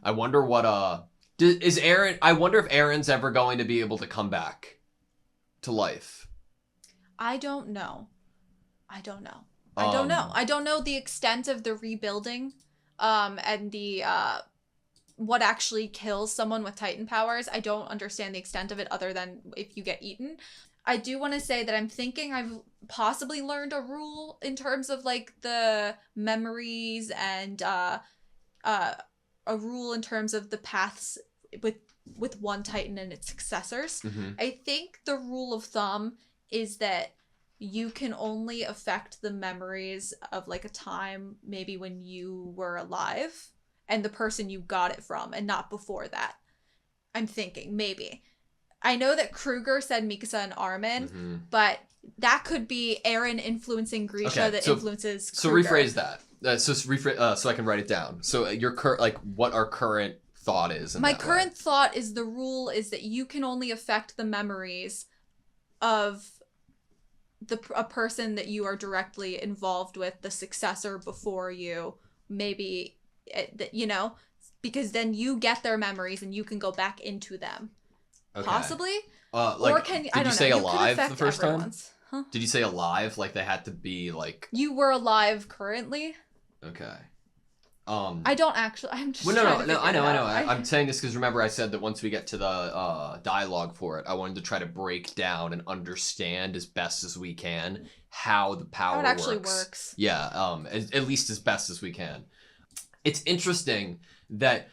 I wonder what is Eren. I wonder if Eren's ever going to be able to come back to life. I don't know. I don't know the extent of the rebuilding, and the what actually kills someone with Titan powers. I don't understand the extent of it other than if you get eaten. I do want to say that I'm thinking I've possibly learned a rule in terms of like the memories and a rule in terms of the paths with one Titan and its successors. I think the rule of thumb is that you can only affect the memories of like a time maybe when you were alive and the person you got it from, and not before that. I'm thinking maybe. I know that Kruger said Mikasa and Armin, but that could be Eren influencing Grisha influences Kruger. So rephrase that. So I can write it down. So your what our current thought is. My current thought is the rule is that you can only affect the memories of a person that you are directly involved with, the successor before you, maybe, you know, because then you get their memories and you can go back into them. Okay. Possibly? Or can did you say alive the first time? Huh? Did you say alive? Like they had to be like... You were alive currently? Okay. I don't actually... I'm just well, no, I know. I'm saying this because remember I said that once we get to the dialogue for it, I wanted to try to break down and understand as best as we can how the power actually works. Yeah, at least as best as we can. It's interesting that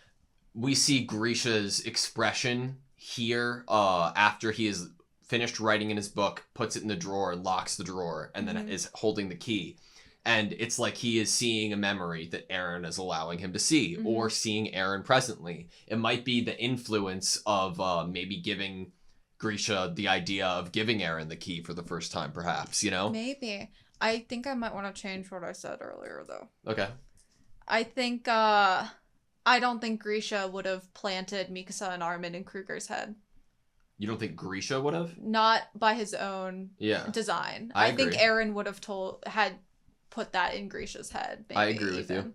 we see Grisha's expression here after he is finished writing in his book, puts it in the drawer, locks the drawer, and then is holding the key. And it's like he is seeing a memory that Eren is allowing him to see, or seeing Eren presently. It might be the influence of maybe giving Grisha the idea of giving Eren the key for the first time, perhaps, you know? Maybe. I think I might want to change what I said earlier, though. Okay. I think, I don't think Grisha would have planted Mikasa and Armin in Kruger's head. You don't think Grisha would have? Not by his own design. I think Eren would have put that in Grisha's head. Maybe, I agree with you.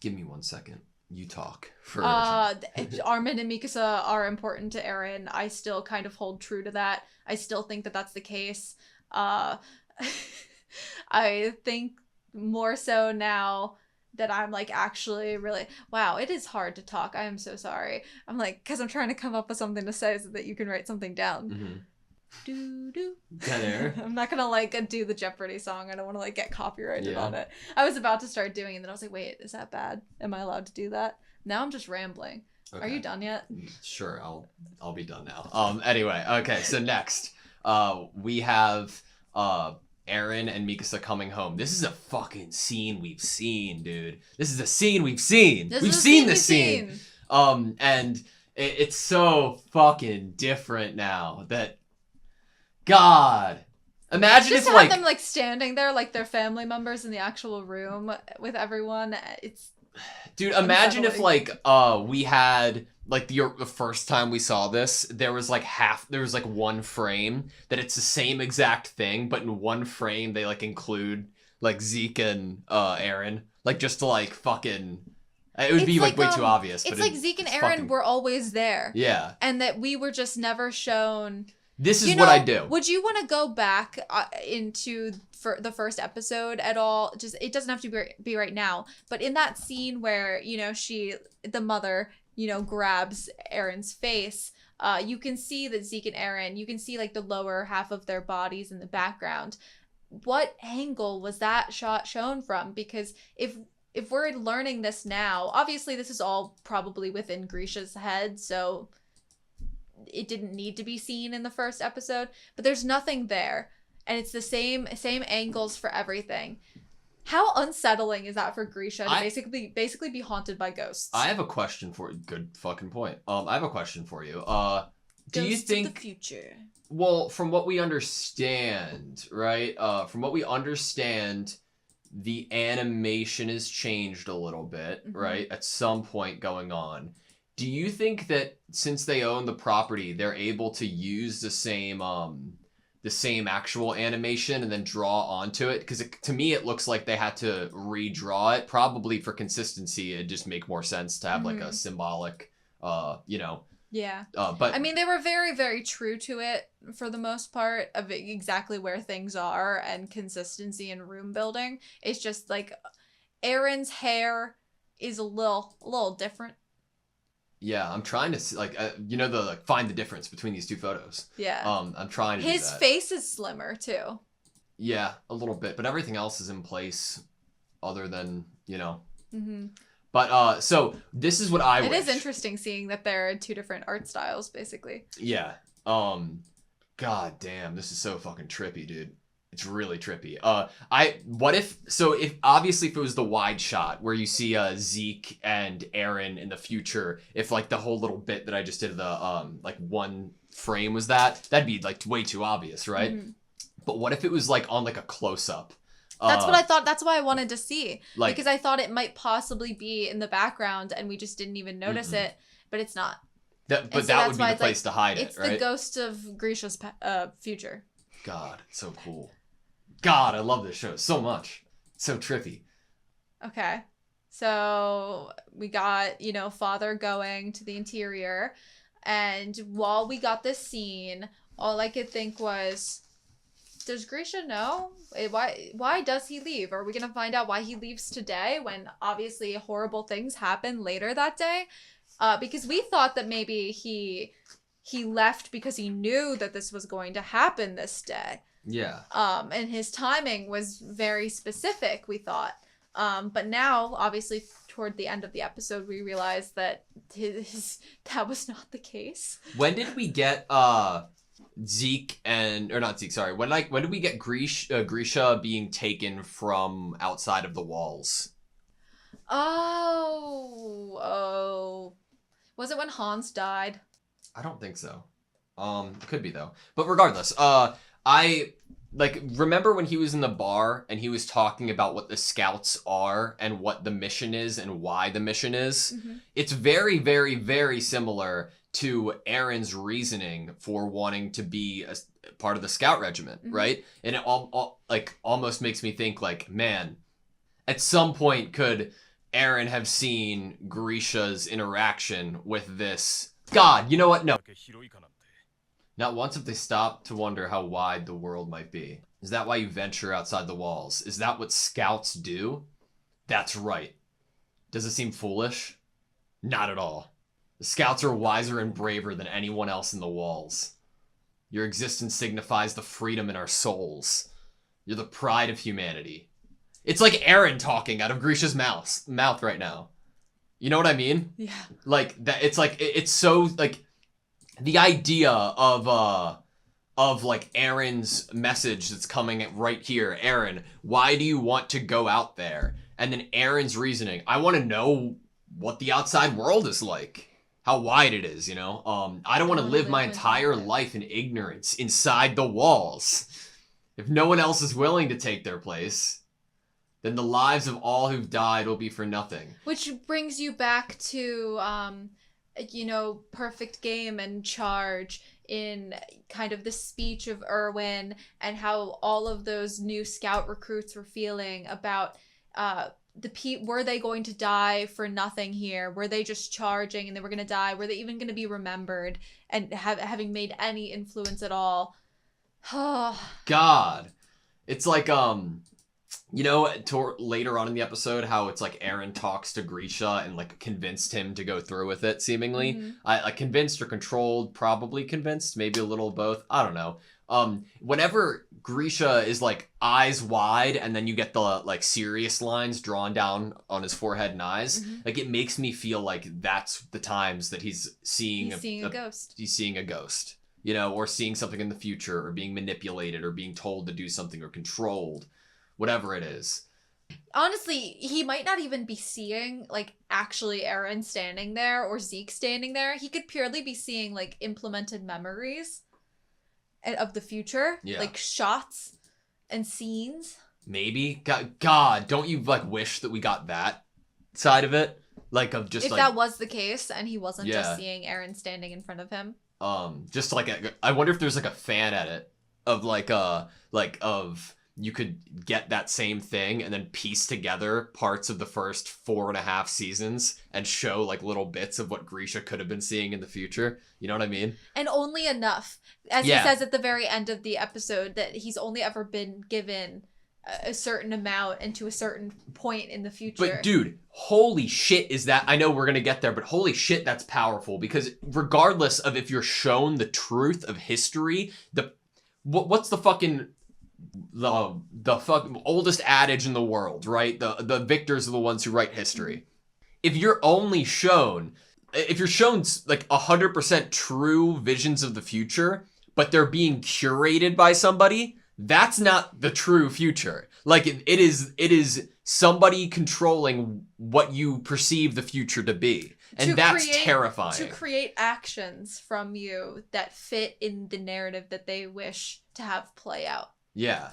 Give me 1 second. You talk for Armin and Mikasa are important to Eren. I still kind of hold true to that. I still think that that's the case. I think more so now that I'm like actually really... Wow, it is hard to talk. I am so sorry. I'm like, because I'm trying to come up with something to say so that you can write something down. Do. I'm not gonna like do the Jeopardy song. I don't want to like get copyrighted on it. I was about to start doing it, and then I was like, wait, is that bad? Am I allowed to do that? Now I'm just rambling. Okay. Are you done yet? Sure, I'll be done now. Anyway, okay, so next, we have Eren and Mikasa coming home. This is a fucking scene we've seen, dude. This is a scene we've seen. We've seen this scene. And it's so fucking different now that... God, imagine just if to have like them like standing there like they're family members in the actual room with everyone. It's dude. Imagine if like we had like the first time we saw this, there was like one frame that it's the same exact thing, but in one frame they like include like Zeke and Eren, like just to like fucking. It would be like way too obvious. It's like Zeke and Eren were always there. Yeah, and that we were just never shown. This is what I do. Would you want to go back into the first episode at all? Just it doesn't have to be right now, but in that scene where the mother grabs Eren's face, you can see that Zeke and Eren, you can see like the lower half of their bodies in the background. What angle was that shot shown from? Because if we're learning this now, obviously this is all probably within Grisha's head, so it didn't need to be seen in the first episode, but there's nothing there, and it's the same angles for everything. How unsettling is that for Grisha to basically be haunted by ghosts? I have a question for you. Good fucking point. I have a question for you. Do you think of the future? Well, from what we understand, right? From what we understand, the animation has changed a little bit, right? At some point going on. Do you think that since they own the property, they're able to use the same the same actual animation and then draw onto it, because to me it looks like they had to redraw it, probably for consistency. It'd just make more sense to have like a symbolic Yeah. But I mean, they were very, very true to it for the most part, of exactly where things are and consistency and room building. It's just like Aaron's hair is a little different. Yeah, I'm trying to see, find the difference between these two photos. Yeah. I'm trying to His do that. face is slimmer too. Yeah, a little bit, but everything else is in place other than, Mm-hmm. But so this is what I wish. It is interesting seeing that there are two different art styles, basically. Yeah. God damn, this is so fucking trippy, dude. It's really trippy. If obviously if it was the wide shot where you see Zeke and Aaron in the future, if like the whole little bit that I just did, the like one frame was that'd be like way too obvious, right? Mm-hmm. But what if it was like on like a close up? That's what I thought. That's why I wanted to see. Like, because I thought it might possibly be in the background and we just didn't even notice it, but it's not. That would be the place to hide it, it's right? the ghost of Grisha's future. God, so cool. God, I love this show so much. It's so trippy. Okay. So we got, father going to the interior. And while we got this scene, all I could think was, does Grisha know? Why does he leave? Are we going to find out why he leaves today when obviously horrible things happen later that day? Because we thought that maybe he left because he knew that this was going to happen this day. Yeah. And his timing was very specific, we thought. But now, obviously, toward the end of the episode, we realized that that was not the case. When did we get Zeke when did we get Grisha being taken from outside of the walls? Oh. Was it when Hans died? I don't think so. It could be though. But regardless, I remember when he was in the bar and he was talking about what the scouts are and what the mission is and why the mission is. Mm-hmm. It's very, very, very similar to Aaron's reasoning for wanting to be a part of the scout regiment, mm-hmm. right? And it almost makes me think man, at some point could Aaron have seen Grisha's interaction with this? God, you know what? No. Not once have they stopped to wonder how wide the world might be. Is that why you venture outside the walls? Is that what scouts do? That's right. Does it seem foolish? Not at all. The scouts are wiser and braver than anyone else in the walls. Your existence signifies the freedom in our souls. You're the pride of humanity. It's like Aaron talking out of Grisha's mouth right now. You know what I mean? Yeah. Like that. It's so like the idea of like Aaron's message that's coming right here. Aaron, why do you want to go out there? And then Aaron's reasoning, I want to know what the outside world is like. How wide it is, I don't want to live my entire life in ignorance inside the walls. If no one else is willing to take their place, then the lives of all who've died will be for nothing. Which brings you back to, Perfect Game and Charge in kind of the speech of Erwin and how all of those new scout recruits were feeling about were they going to die for nothing here? Were they just charging and they were going to die? Were they even going to be remembered and having made any influence at all? God. It's like, later on in the episode, how it's like Aaron talks to Grisha and like convinced him to go through with it, seemingly. Mm-hmm. I convinced or controlled, probably convinced, maybe a little of both. I don't know. Whenever Grisha is like eyes wide and then you get the like serious lines drawn down on his forehead and eyes, mm-hmm. like it makes me feel like that's the times that he's seeing a ghost. He's seeing a ghost, or seeing something in the future or being manipulated or being told to do something or controlled, whatever it is. Honestly, he might not even be seeing like actually Aaron standing there or Zeke standing there. He could purely be seeing like implemented memories of the future, like shots and scenes. Maybe. God, don't you like wish that we got that side of it? Like of just if that was the case and he wasn't just seeing Aaron standing in front of him. Just like I wonder if there's like a fan edit of of you could get that same thing and then piece together parts of the first 4.5 seasons and show like little bits of what Grisha could have been seeing in the future. You know what I mean? And only enough. As he says at the very end of the episode, that he's only ever been given a certain amount and to a certain point in the future. But dude, holy shit is that, I know we're gonna get there, but holy shit, that's powerful, because regardless of if you're shown the truth of history, what's the fucking the fucking oldest adage in the world, right? The victors are the ones who write history. If you're shown like 100% true visions of the future, but they're being curated by somebody, that's not the true future. Like it is somebody controlling what you perceive the future to be. And that's terrifying. To create actions from you that fit in the narrative that they wish to have play out. Yeah.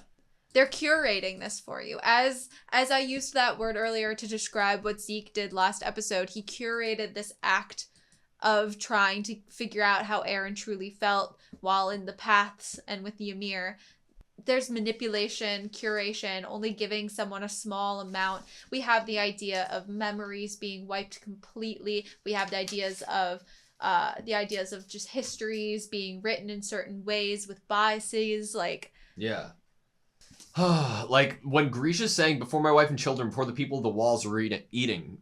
They're curating this for you. As I used that word earlier to describe what Zeke did last episode, he curated this act of trying to figure out how Eren truly felt while in the paths and with Ymir. There's manipulation, curation, only giving someone a small amount. We have the idea of memories being wiped completely. We have the ideas of just histories being written in certain ways with biases, like... Yeah. Like when Grisha's saying, before my wife and children, before the people of the walls were eaten,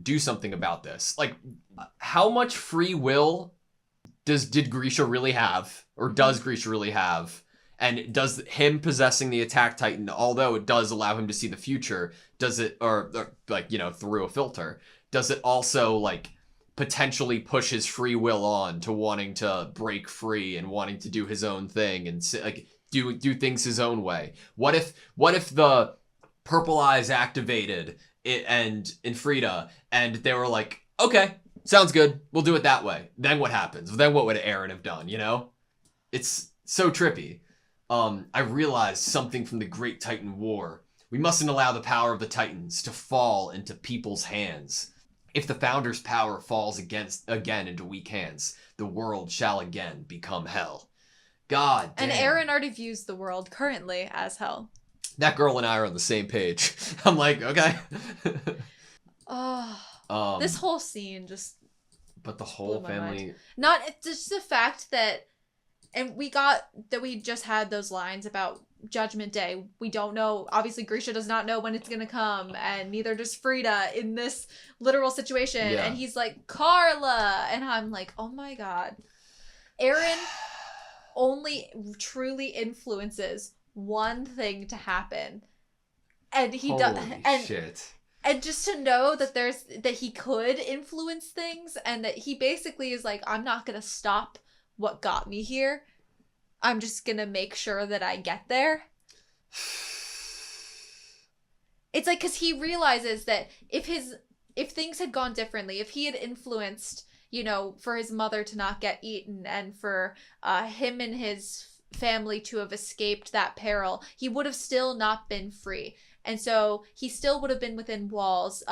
do something about this. Like, how much free will did Grisha really have? Or does Grisha really have? And does him possessing the Attack Titan, although it does allow him to see the future, does it, or like, you know, through a filter, does it also, like, potentially push his free will on to wanting to break free and wanting to do his own thing and, like, do things his own way? What if the purple eyes activated it and in Frida and they were like, okay, sounds good, we'll do it that way. Then what happens? Then what would Eren have done, you know? It's so trippy. I realized something from the Great Titan War. We mustn't allow the power of the Titans to fall into people's hands. If the Founder's power falls again into weak hands, the world shall again become hell. God damn. And Eren already views the world currently as hell. That girl and I are on the same page. I'm like, okay. This whole scene just... But the whole family... Not, it's just the fact that... And we just had those lines about Judgment Day. We don't know. Obviously, Grisha does not know when it's going to come. And neither does Frida in this literal situation. Yeah. And he's like, Carla. And I'm like, oh my God. Eren only truly influences one thing to happen. And he does. And shit. And just to know that he could influence things. And that he basically is like, I'm not going to stop what got me here. I'm just gonna make sure that I get there. It's like, because he realizes that if things had gone differently, if he had influenced, you know, for his mother to not get eaten and for him and his family to have escaped that peril, he would have still not been free. And so he still would have been within walls,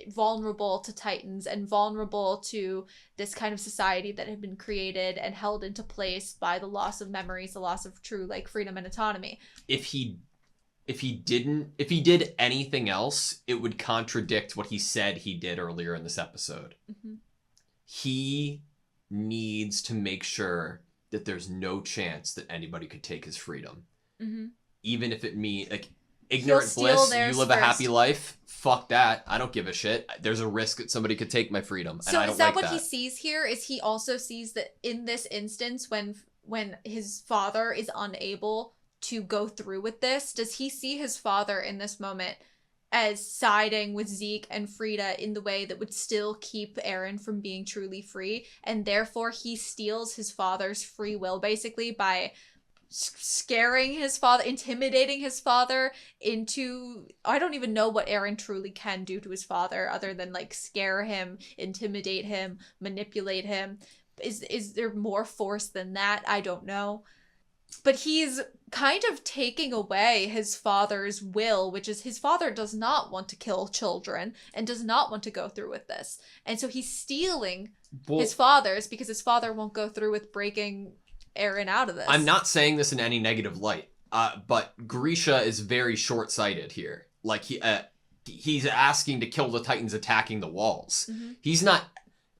vulnerable to Titans and vulnerable to this kind of society that had been created and held into place by the loss of memories, the loss of true, like, freedom and autonomy. If he did anything else, it would contradict what he said he did earlier in this episode. Mm-hmm. He needs to make sure that there's no chance that anybody could take his freedom. Mm-hmm. Even if it means, like, ignorant bliss, you live a happy life, fuck that. I don't give a shit. There's a risk that somebody could take my freedom, and I don't like that. So is that what he sees here? Is he also sees that in this instance, when his father is unable to go through with this, does he see his father in this moment as siding with Zeke and Frida in the way that would still keep Eren from being truly free, and therefore he steals his father's free will basically by scaring his father, intimidating his father into... I don't even know what Eren truly can do to his father other than, like, scare him, intimidate him, manipulate him. Is there more force than that? I don't know. But he's kind of taking away his father's will, which is his father does not want to kill children and does not want to go through with this. And so he's stealing his father's because his father won't go through with breaking Eren out of this. I'm not saying this in any negative light, but Grisha is very short-sighted here. Like, he's asking to kill the Titans attacking the walls. Mm-hmm.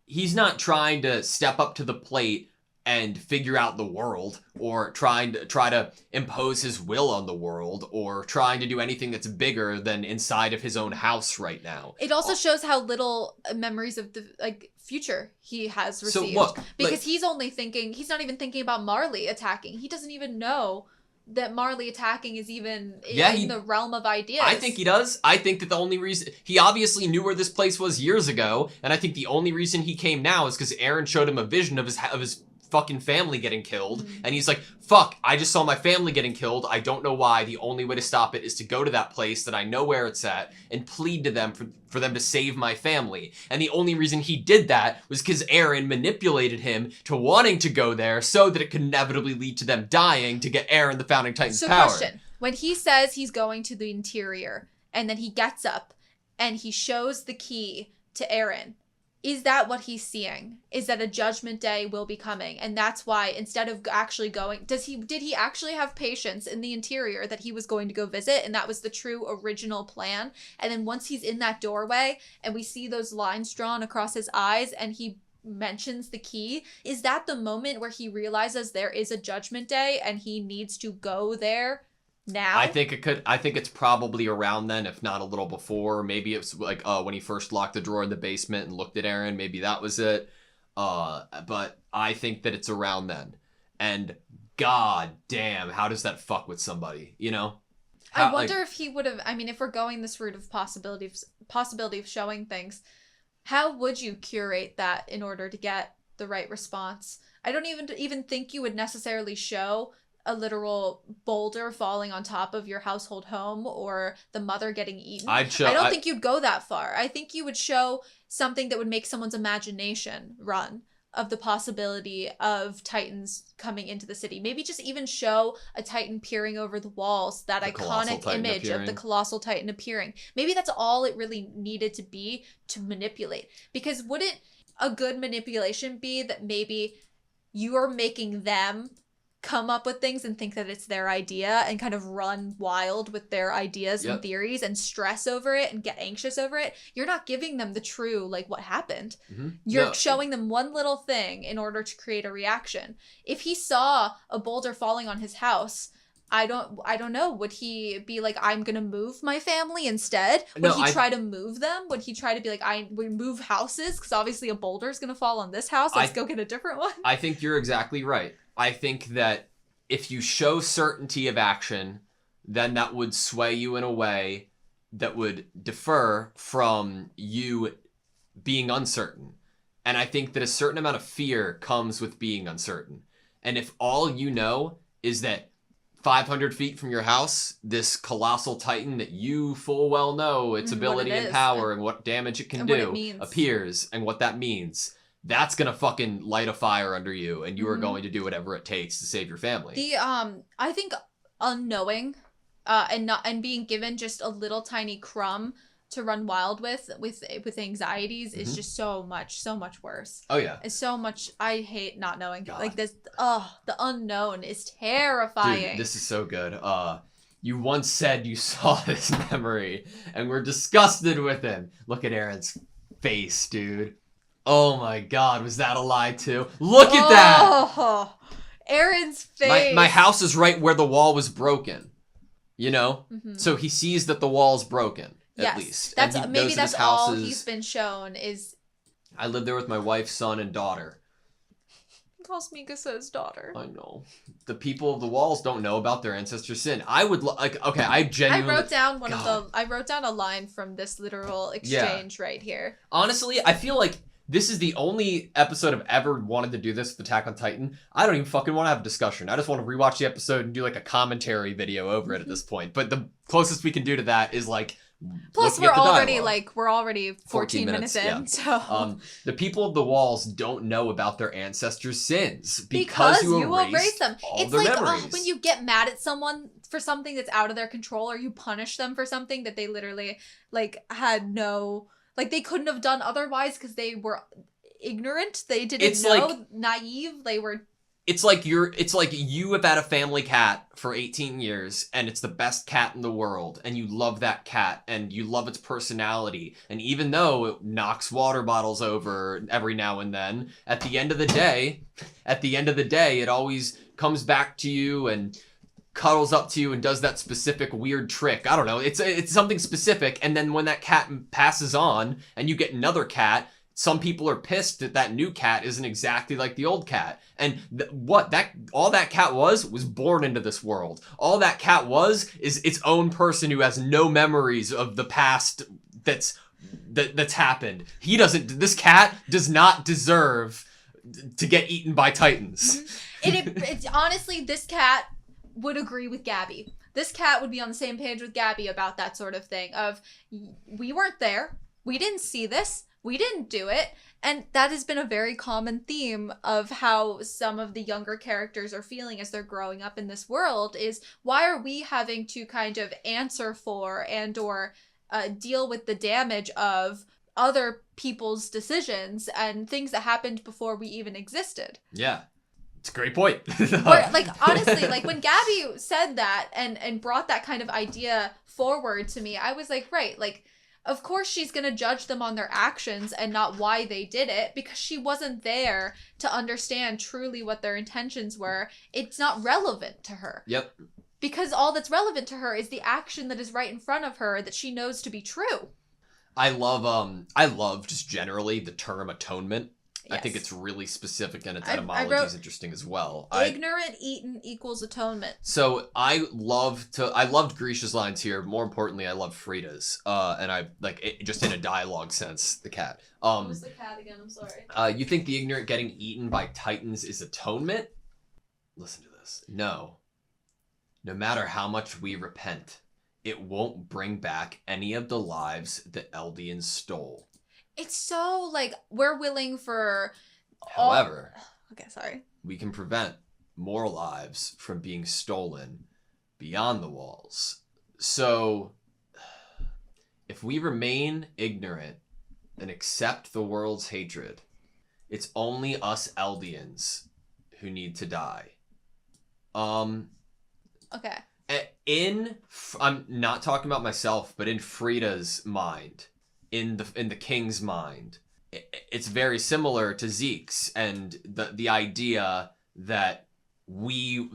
He's not trying to step up to the plate and figure out the world, or try to impose his will on the world, or trying to do anything that's bigger than inside of his own house right now. It also shows how little memories of the future he has received. So look, because he's not even thinking about Marley attacking. He doesn't even know that Marley attacking is even in the realm of ideas. I think he does. I think that the only reason... He obviously knew where this place was years ago, and I think the only reason he came now is because Eren showed him a vision of his fucking family getting killed, and he's like, fuck, I just saw my family getting killed, I don't know why, the only way to stop it is to go to that place that I know where it's at and plead to them for them to save my family. And the only reason he did that was because Eren manipulated him to wanting to go there so that it could inevitably lead to them dying to get Eren the Founding Titan's power. Question, when he says he's going to the interior and then he gets up and he shows the key to Eren, is that what he's seeing? Is that a judgment day will be coming? And that's why instead of actually going, did he actually have patience in the interior that he was going to go visit? And that was the true original plan. And then once he's in that doorway and we see those lines drawn across his eyes and he mentions the key, is that the moment where he realizes there is a judgment day and he needs to go there now? I think it's probably around then, if not a little before. Maybe it's like when he first locked the drawer in the basement and looked at Eren. Maybe that was it. But I think that it's around then. And god damn, how does that fuck with somebody? You know? I wonder if he would have. I mean, if we're going this route of possibility of showing things, how would you curate that in order to get the right response? I don't even think you would necessarily show a literal boulder falling on top of your household home or the mother getting eaten. I don't think you'd go that far. I think you would show something that would make someone's imagination run of the possibility of Titans coming into the city. Maybe just even show a Titan peering over the walls, that iconic image of the colossal Titan appearing. Maybe that's all it really needed to be to manipulate. Because wouldn't a good manipulation be that maybe you're making them come up with things and think that it's their idea and kind of run wild with their ideas and theories and stress over it and get anxious over it? You're not giving them the true, like, what happened. You're showing them one little thing in order to create a reaction. If he saw a boulder falling on his house, I don't know. Would he be like, I'm gonna move my family instead? Would he try to move them? Would he try to be like, I would move houses because obviously a boulder's gonna fall on this house. Let's go get a different one. I think you're exactly right. I think that if you show certainty of action, then that would sway you in a way that would defer from you being uncertain. And I think that a certain amount of fear comes with being uncertain. And if all you know is that 500 feet from your house, this colossal Titan that you full well know its ability and power and what damage it can do appears and what that means, that's gonna fucking light a fire under you, and you are going to do whatever it takes to save your family. I think unknowing, and being given just a little tiny crumb to run wild with anxieties is just so much worse. Oh yeah, it's so much. I hate not knowing. God. Like this. The unknown is terrifying. Dude, this is so good. You once said you saw this memory and were disgusted with him. Look at Eren's face, dude. Oh my god, was that a lie too? Look at that! Eren's face. My house is right where the wall was broken. You know? So he sees that the wall's broken, at least. Maybe that's all he's been shown is... I live there with my wife, son, and daughter. Cosmica says daughter. I know. The people of the walls don't know about their ancestors' sin. I would I genuinely... I wrote down a line from this literal exchange right here. Honestly, I feel like this is the only episode I've ever wanted to do this with Attack on Titan. I don't even fucking want to have a discussion. I just want to rewatch the episode and do like a commentary video over it at this point. But the closest we can do to that is like... Plus, we're already 14 minutes in. Yeah. So the people of the walls don't know about their ancestors' sins because you erase them. It's like when you get mad at someone for something that's out of their control, or you punish them for something that they literally had no, they couldn't have done otherwise because they were ignorant. They didn't know, naive. They were It's like you have had a family cat for 18 years and it's the best cat in the world and you love that cat and you love its personality, and even though it knocks water bottles over every now and then, at the end of the day it always comes back to you and cuddles up to you and does that specific weird trick. I don't know, it's something specific, and then when that cat passes on and you get another cat, some people are pissed that that new cat isn't exactly like the old cat. And all that cat was born into this world. All that cat is its own person who has no memories of the past that's happened. This cat does not deserve to get eaten by titans. It's honestly, this cat would agree with Gabby. This cat would be on the same page with Gabby about that sort of thing of, we weren't there. We didn't see this. We didn't do it. And that has been a very common theme of how some of the younger characters are feeling as they're growing up in this world is, why are we having to kind of answer for and or deal with the damage of other people's decisions and things that happened before we even existed? Yeah. It's a great point. Like, honestly, like when Gabby said that and brought that kind of idea forward to me, I was like, right, like, of course she's going to judge them on their actions and not why they did it, because she wasn't there to understand truly what their intentions were. It's not relevant to her. Yep. Because all that's relevant to her is the action that is right in front of her that she knows to be true. I love just generally the term atonement. Yes. I think it's really specific, and its etymology is interesting as well. Ignorant eaten equals atonement. So I loved Grisha's lines here. More importantly, I love Frida's. And I just in a dialogue sense, the cat. What was the cat again? I'm sorry. You think the ignorant getting eaten by titans is atonement? Listen to this. No. No matter how much we repent, it won't bring back any of the lives that Eldians stole. It's so, like, we're willing for... However, okay, sorry. We can prevent more lives from being stolen beyond the walls. So, if we remain ignorant and accept the world's hatred, it's only us Eldians who need to die. Okay. I'm not talking about myself, but in Frida's mind... In the king's mind, it's very similar to Zeke's, and the idea that we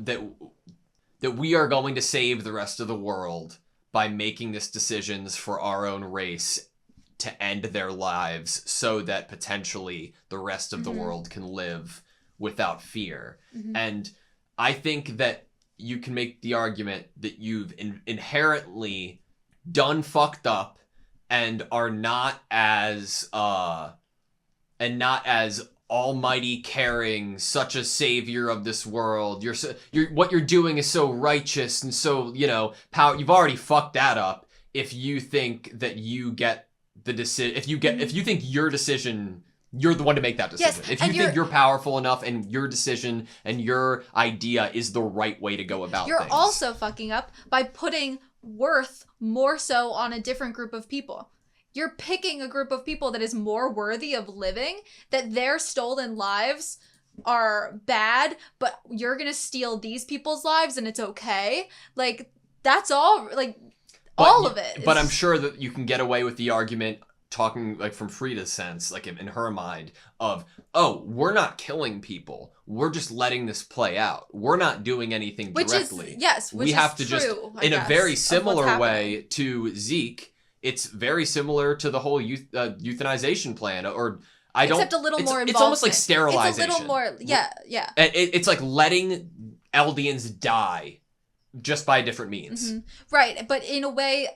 are going to save the rest of the world by making these decisions for our own race to end their lives, so that potentially the rest of the world can live without fear. And I think that you can make the argument that you've inherently done fucked up and are not as almighty caring, such a savior of this world. What you're doing is so righteous and so, power. You've already fucked that up if you think that you get the decision. If you think your decision, you're the one to make that decision. Yes, if you think you're powerful enough and your decision and your idea is the right way to go about things. You're also fucking up by putting worth more so on a different group of people. You're picking a group of people that is more worthy of living, that their stolen lives are bad, but you're gonna steal these people's lives and it's okay. Like, that's all, all of it. But I'm sure that you can get away with the argument talking like from Frida's sense, like in her mind of, oh, we're not killing people. We're just letting this play out. We're not doing anything directly. We have to just, in a very similar way to Zeke, it's very similar to the whole euthanization plan, except a little more involvement. It's almost like sterilization. It's a little more, yeah. It's like letting Eldians die just by different means. Right, but in a way,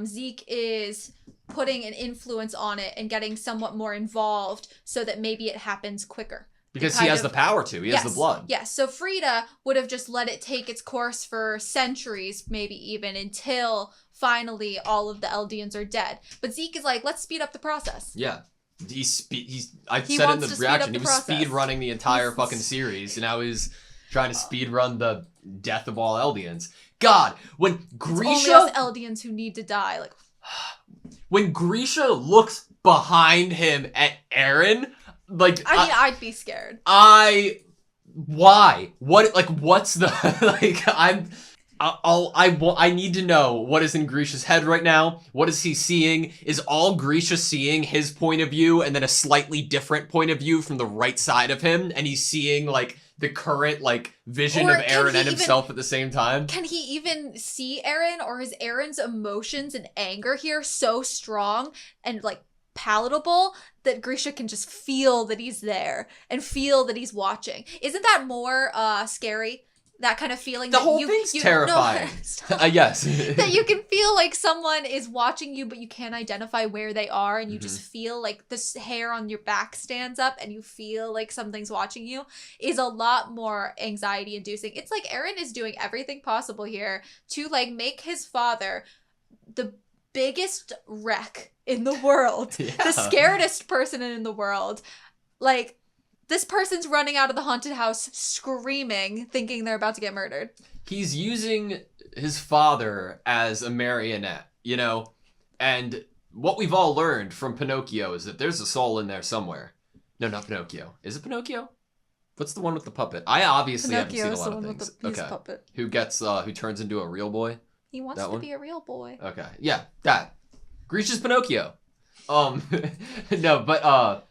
Zeke is putting an influence on it and getting somewhat more involved so that maybe it happens quicker. Because he has the power to. He has the blood. Yes. So Frida would have just let it take its course for centuries, maybe even, until finally all of the Eldians are dead. But Zeke is like, let's speed up the process. Yeah. I said in the reaction, he was speed running the entire fucking series, and now he's trying to speed run the death of all Eldians. God, when Grisha... It's only us Eldians who need to die. Like, when Grisha looks behind him at Eren... I'd be scared. Why? What, like, what's the, like, I need to know what is in Grisha's head right now. What is he seeing? Is all Grisha seeing his point of view and then a slightly different point of view from the right side of him? And he's seeing, like, the current, like, vision of Eren and himself at the same time? Can he even see Eren, or is Eren's emotions and anger here so strong and, like, palatable that Grisha can just feel that he's there and feel that he's watching? Isn't that more scary? That kind of feeling. The whole thing's terrifying. Yes. That you can feel like someone is watching you, but you can't identify where they are, and you just feel like this hair on your back stands up, and you feel like something's watching you, is a lot more anxiety inducing. It's like Eren is doing everything possible here to, like, make his father the biggest wreck in the world, the scaredest person in the world. Like, this person's running out of the haunted house screaming, thinking they're about to get murdered. He's using his father as a marionette, you know? And what we've all learned from Pinocchio is that there's a soul in there somewhere. No, not Pinocchio. Is it Pinocchio? What's the one with the puppet? I obviously haven't seen a lot of things. Okay. Puppet. Who gets, who turns into a real boy? He wants to be a real boy. Okay. Yeah, that. Grisha's Pinocchio. No, but,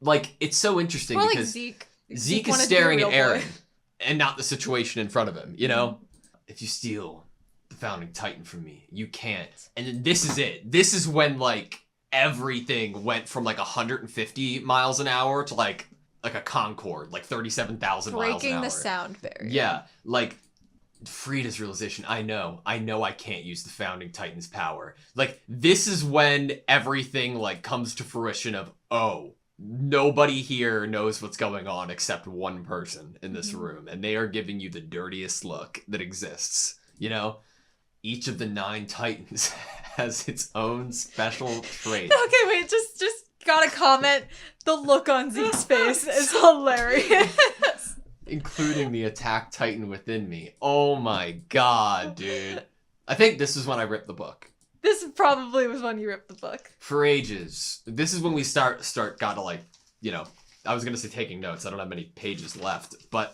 like, it's so interesting because Zeke is staring at Eren and not the situation in front of him, you know? If you steal the founding titan from me, you can't. And then this is it. This is when, like, everything went from, like, 150 miles an hour to, like a Concorde, like 37,000 miles an hour. Breaking the sound barrier. Yeah, like, Frida's realization, I know I can't use the founding titan's power. Like, this is when everything, like, comes to fruition of, oh, nobody here knows what's going on except one person in this room, and they are giving you the dirtiest look that exists, you know? Each of the 9 titans has its own special trait. Okay, wait, just gotta comment. The look on Zeke's face is hilarious. Including the attack titan within me. Oh my god, dude. I think this is when I ripped the book. This probably was when you ripped the book. For ages. This is when we start gotta, like, you know, I was gonna say taking notes. I don't have many pages left. But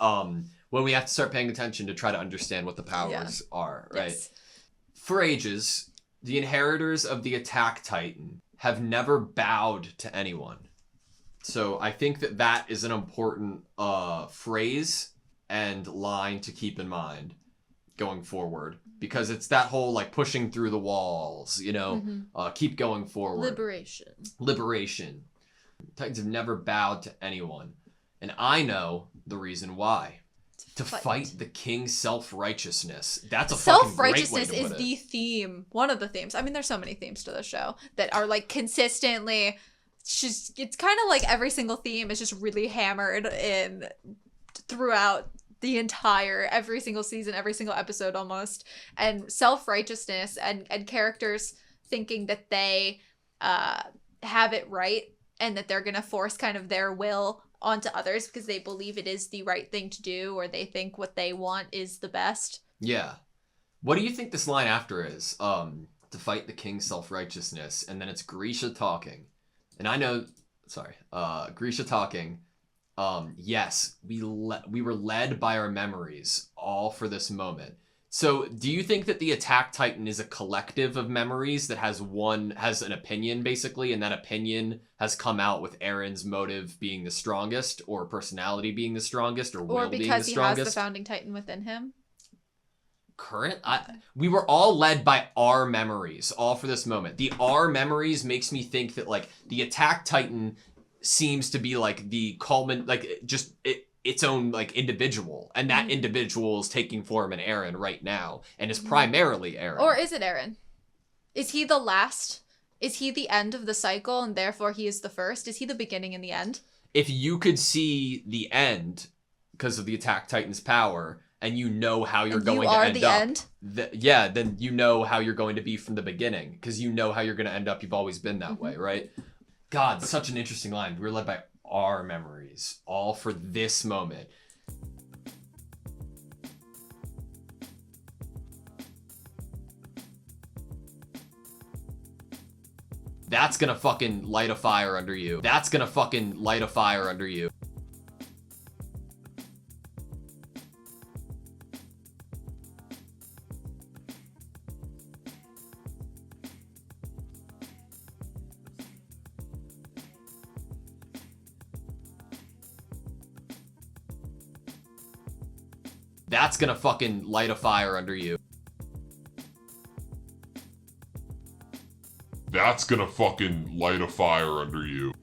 when we have to start paying attention to try to understand what the powers are, right? Yes. For ages, the inheritors of the attack titan have never bowed to anyone. So I think that is an important phrase and line to keep in mind going forward. Because it's that whole, like, pushing through the walls, you know? Keep going forward. Liberation. Titans have never bowed to anyone. And I know the reason why. To fight the king's self-righteousness. That's a fucking great way to put it. Self-righteousness is the theme. One of the themes. I mean, there's so many themes to the show that are, like, consistently... It's kind of like every single theme is just really hammered in throughout the entire, every single season, every single episode almost. And self-righteousness and characters thinking that they have it right and that they're going to force kind of their will onto others because they believe it is the right thing to do, or they think what they want is the best. Yeah. What do you think this line after is? To fight the king's self-righteousness, and then it's Grisha talking. And I know, Grisha talking, yes, we were led by our memories, all for this moment. So do you think that the Attack Titan is a collective of memories that has an opinion, basically, and that opinion has come out with Eren's motive being the strongest, or personality being the strongest, or will being the strongest? Or because he has the founding titan within him? We were all led by our memories, all for this moment. The our memories makes me think that, like, the Attack Titan seems to be, like, the culmin, like, just its own, like, individual, and that individual is taking form in Eren right now, and is primarily Eren. Or is it Eren? Is he the last? Is he the end of the cycle, and therefore he is the first? Is he the beginning and the end? If you could see the end because of the Attack Titan's power, and you know how you're going to end up. Yeah, then you know how you're going to be from the beginning, because you know how you're going to end up. You've always been that way, right? God, such an interesting line. We're led by our memories, all for this moment. That's gonna fucking light a fire under you. That's gonna fucking light a fire under you. That's gonna fucking light a fire under you. That's gonna fucking light a fire under you.